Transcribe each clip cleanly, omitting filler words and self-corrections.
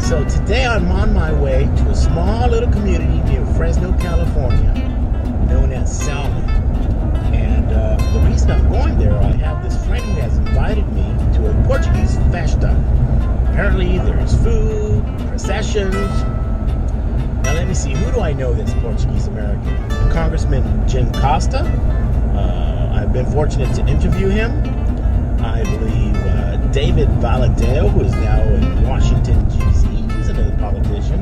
So today I'm on my way to a small little community near Fresno, California, known as Selma. And the reason I'm going there, I have this friend who has invited me to a Portuguese Festa. Apparently there's food, processions. Now let me see, who do I know that's Portuguese American? Congressman Jim Costa. I've been fortunate to interview him. I believe David Valadao, who is now in Washington, D.C. He's another politician.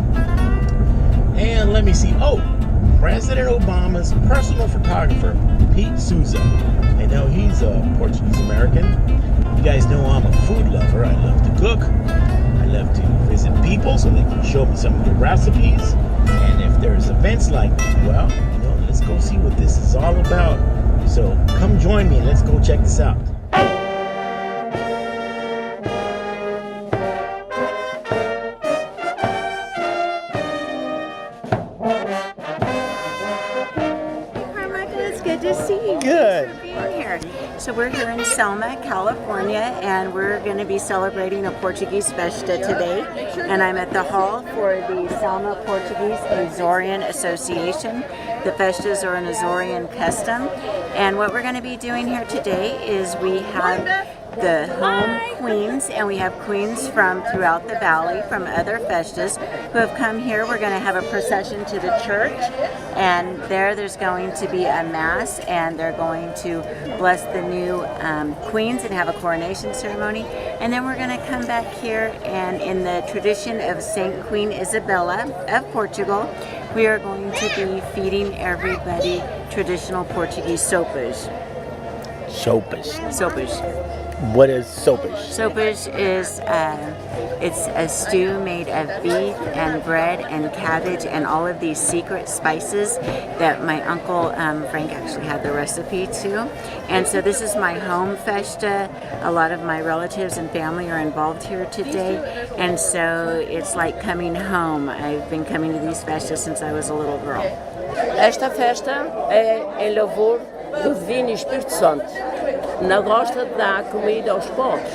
And let me see, President Obama's personal photographer, Pete Souza. I know he's a Portuguese American. You guys know I'm a food lover. I love to cook. I love to visit people so they can show me some of the recipes. And if there's events like, well, let's go see what this is all about. So come join me and let's go check this out. Carmichael, it's good to see you. Good. Thanks for being here. So we're here in Selma, California, and we're going to be celebrating a Portuguese Festa today. And I'm at the hall for the Selma Portuguese Azorian Association. The Festas are an Azorian custom. And what we're going to be doing here today is we have the home queens, and we have queens from throughout the valley from other festas who have come here. We're going to have a procession to the church, and there's going to be a mass, and they're going to bless the new queens and have a coronation ceremony. And then we're going to come back here, and in the tradition of Saint Queen Isabella of Portugal, we are going to be feeding everybody traditional Portuguese sopas. Sopas. What is sopas? Sopas is it's a stew made of beef and bread and cabbage and all of these secret spices that my uncle Frank actually had the recipe to. And so this is my home festa. A lot of my relatives and family are involved here today, and so it's like coming home. I've been coming to these festas since I was a little girl. Esta festa é em louvor do Divino Espírito Santo. Não gosta de dar comida aos pobres.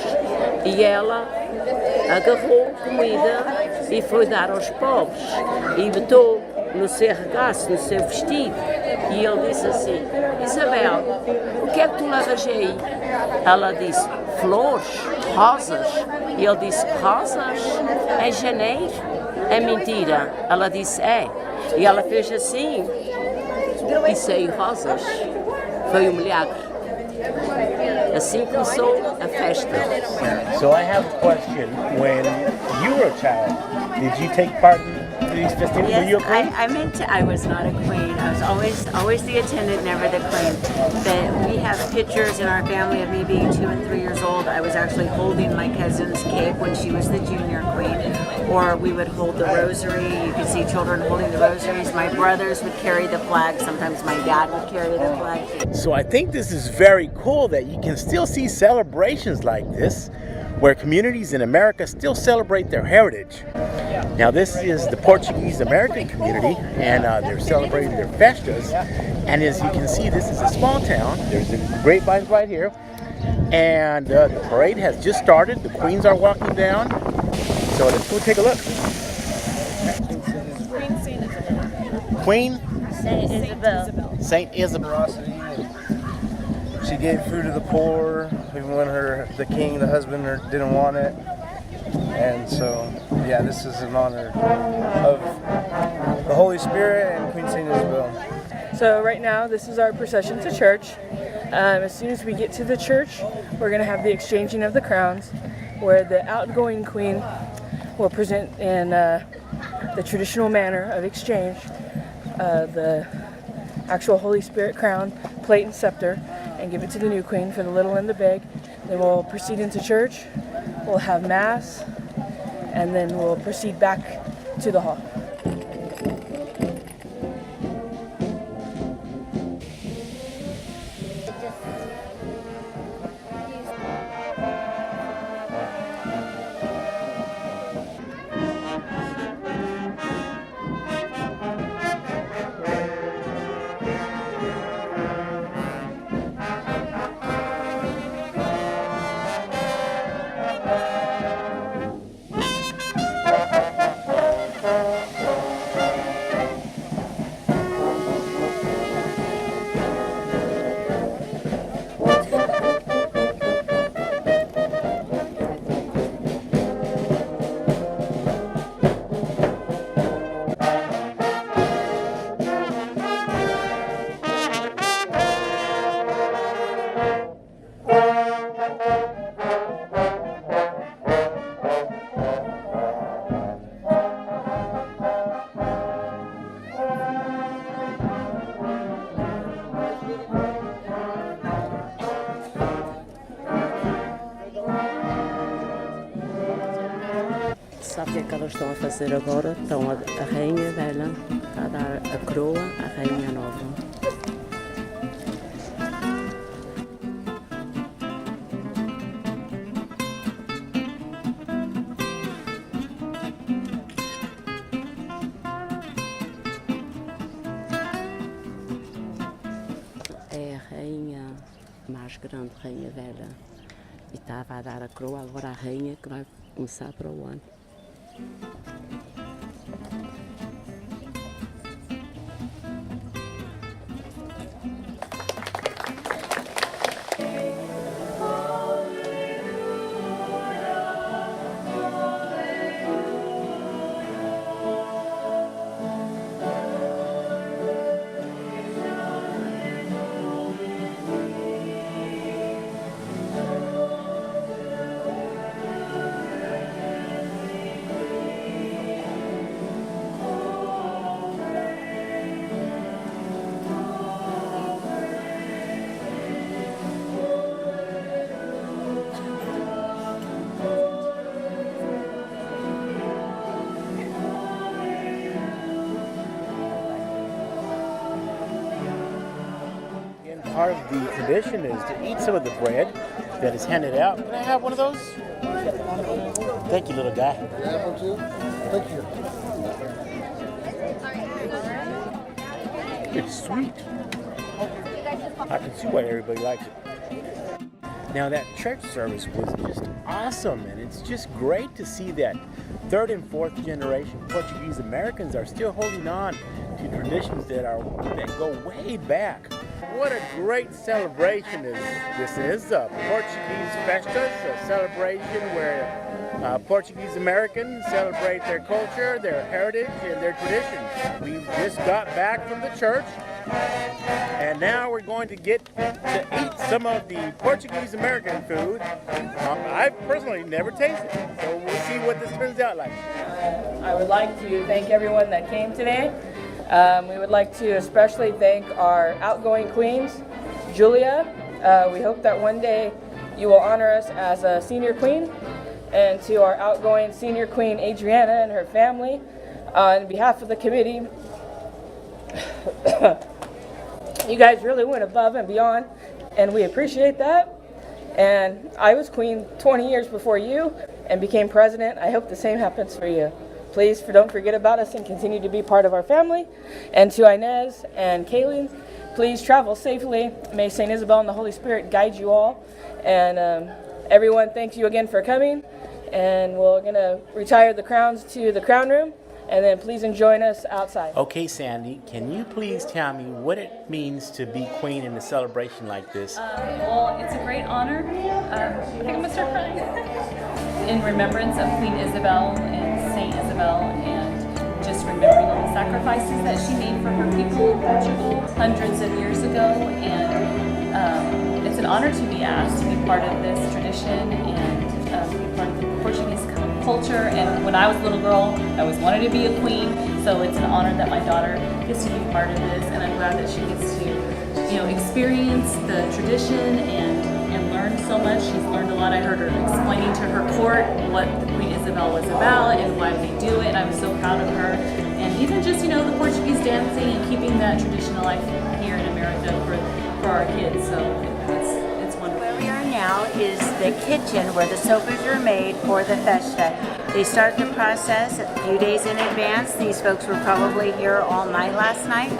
E ela agarrou comida e foi dar aos pobres. E botou no seu regaço, no seu vestido. E ele disse assim: Isabel, o que é que tu levas aí? Ela disse: flores, rosas. E ele disse: rosas? Em janeiro? É mentira. Ela disse: é. E ela fez assim e saiu rosas. Foi um milagre. Assim começou a festa. So I have a question. When you were a child, did you take part in these festivities? Yes, Were you a queen? I was not a queen. I was always the attendant, never the queen. But we have pictures in our family of me being 2 and 3 years old. I was actually holding my cousin's cape when she was the junior queen. Or we would hold the rosary. You could see children holding the rosaries. My brothers would carry the flag. Sometimes my dad would carry the flag. So I think this is very cool that you can still see celebrations like this, where communities in America still celebrate their heritage. Now this is the Portuguese American community, and they're celebrating their festas. And as you can see, this is a small town. There's the grapevines right here, and the parade has just started. The queens are walking down. So let's go take a look. Queen Saint Isabel. Saint Isabel. She gave food to the poor, even when the king, the husband, didn't want it. And so, yeah, this is in honor of the Holy Spirit and Queen Saint Isabel. So right now, this is our procession to church. As soon as we get to the church, we're going to have the exchanging of the crowns, where the outgoing queen will present in the traditional manner of exchange the actual Holy Spirit crown, plate, and scepter, and give it to the new queen for the little and the big. Then we'll proceed into church, we'll have mass, and then we'll proceed back to the hall. que é que elas estão a fazer agora? Estão a rainha velha a dar a coroa à rainha nova. É a rainha mais grande, rainha velha. E estava a dar a coroa agora à rainha que vai começar para o ano. Part of the tradition is to eat some of the bread that is handed out. Can I have one of those? Thank you, little guy. Thank you. It's sweet. I can see why everybody likes it. Now that church service was just awesome, and it's just great to see that third and fourth generation Portuguese Americans are still holding on to traditions that go way back. What a great celebration this is. Portuguese Festa, a celebration where Portuguese Americans celebrate their culture, their heritage, and their traditions. We just got back from the church, and now we're going to get to eat some of the Portuguese American food. I've personally never tasted it, so we'll see what this turns out like. I would like to thank everyone that came today. We would like to especially thank our outgoing queens, Julia. We hope that one day you will honor us as a senior queen. And to our outgoing senior queen, Adriana, and her family, on behalf of the committee, you guys really went above and beyond, and we appreciate that. And I was queen 20 years before you and became president. I hope the same happens for you. Please don't forget about us and continue to be part of our family. And to Inez and Calif, please travel safely. May St. Isabel and the Holy Spirit guide you all. And everyone, thank you again for coming. And we're going to retire the crowns to the crown room. And then please join us outside. Okay, Sandy, can you please tell me what it means to be queen in a celebration like this? Well, it's a great honor. I think I'm going to start crying. In remembrance of Queen Isabel and Saint Isabel, and just remembering all the sacrifices that she made for her people in Portugal hundreds of years ago. And it's an honor to be asked to be part of this tradition and be part of the Portuguese culture. And when I was a little girl, I always wanted to be a queen, so it's an honor that my daughter gets to be part of this, and I'm glad that she gets to, experience the tradition and learn so much. She's learned a lot. I heard her explaining to her court what the Queen Isabel was about and why we do it, and I was so proud of her. And even just, the Portuguese dancing and keeping that tradition alive here in America for our kids, so it's wonderful. Where we are now is the kitchen where the sopas are made for the festa. They start the process a few days in advance. These folks were probably here all night last night.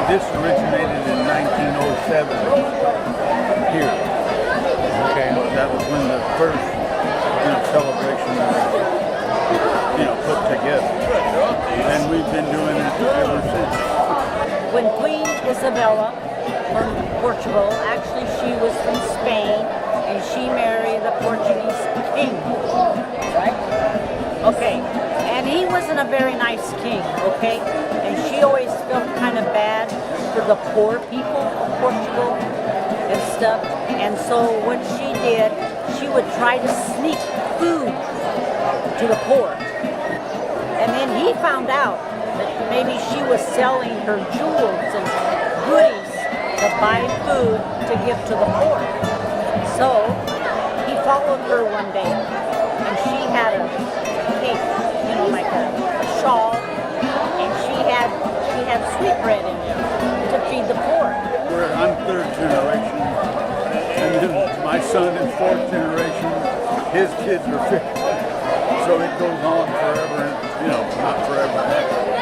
This originated in 1907 here. Okay. That was when the first celebration was put together. And we've been doing it ever since. When Queen Isabella from Portugal, actually she was from Spain, and she married the Portuguese king, right? Okay, and he wasn't a very nice king, okay? And she always felt kind of bad for the poor people of Portugal and stuff. And so what she did, she would try to sneak food to the poor. And then he found out that maybe she was selling her jewels and goodies to buy food to give to the poor. So he followed her one day, and she had a cake, a shawl, and she had sweetbread in there to feed the poor. I'm third generation, and then my son is fourth generation. His kids are fifth. So it goes on forever, and not forever.